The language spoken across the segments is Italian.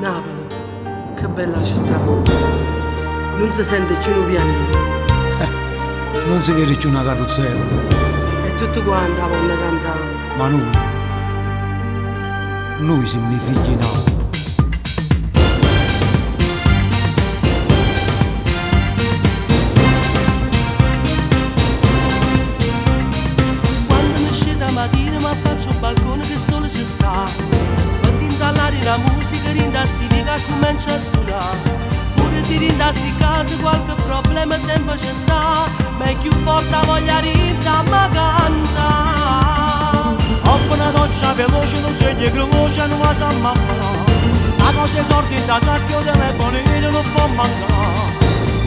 Napoli, che bella città. Non si sente più un pianino. Non si vede più una carrozzella. E tutto quanto la vanno cantare. Ma noi siamo i figli nati. Quando mi scende la mattina mi affaccio al balcone che il sole ci sta. Metto all'aria la musica, rinda sti che comincia a suonare. Pure si rinda sti casi qualche problema sempre ci sta. Ma è più forte la voglia rinda ma canta. Dopo una doccia veloce non sveglia che voce non la sa mamma. La cosa è sorti da sacco telefono e non può mancare.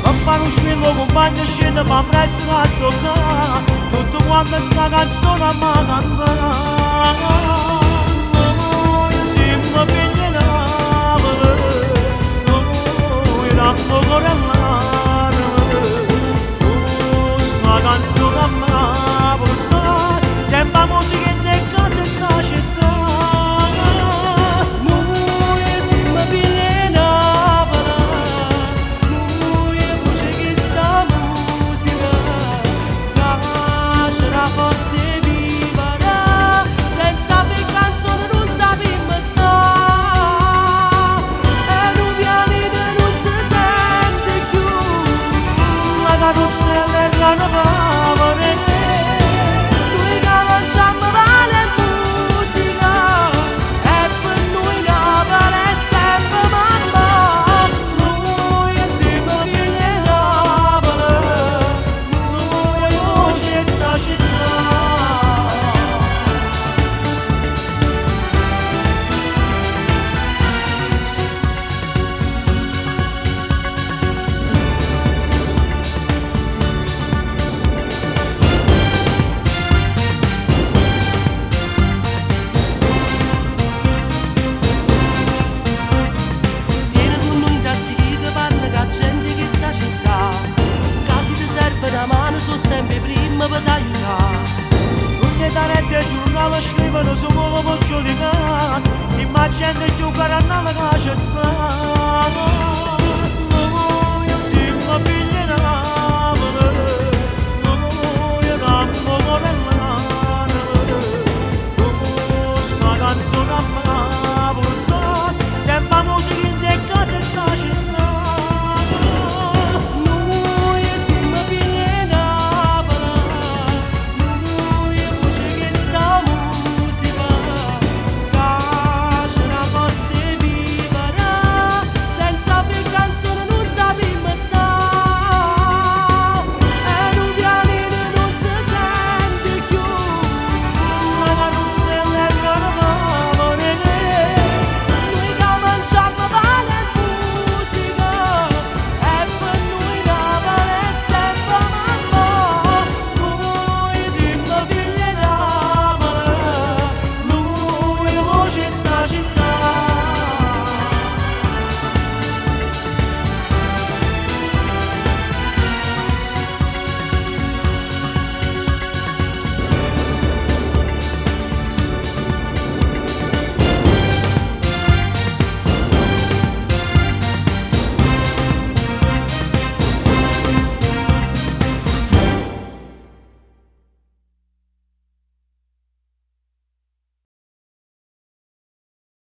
Per fare un squillo compagno scende fa presto a stoccare. Tutto quanto sta canzone a me cantare. Noi siamo figli Napoli, noi rammo cuore a mare. Sta canzone a me portare, sembra musica in te casa sta città. Noi siamo figli Napoli, noi è voce che sta musica. Cace la forza e viva, senza per canzone non sappiamo stare. E un pianeta non si sente più, La carrozzella e la navale, noi che lanciamo male musica. E per noi Napoli è sempre mamma. Noi siamo figli Napoli, noi è voce sta città. Vieni con noi in tasti che parla che la gente che sta città. Casi ti serve la mano, sono sempre prima per aiutare. tutte le rette giornali scrivono su come posso giudicare. Si immagina più carannale che c'è sta. Noi siamo figli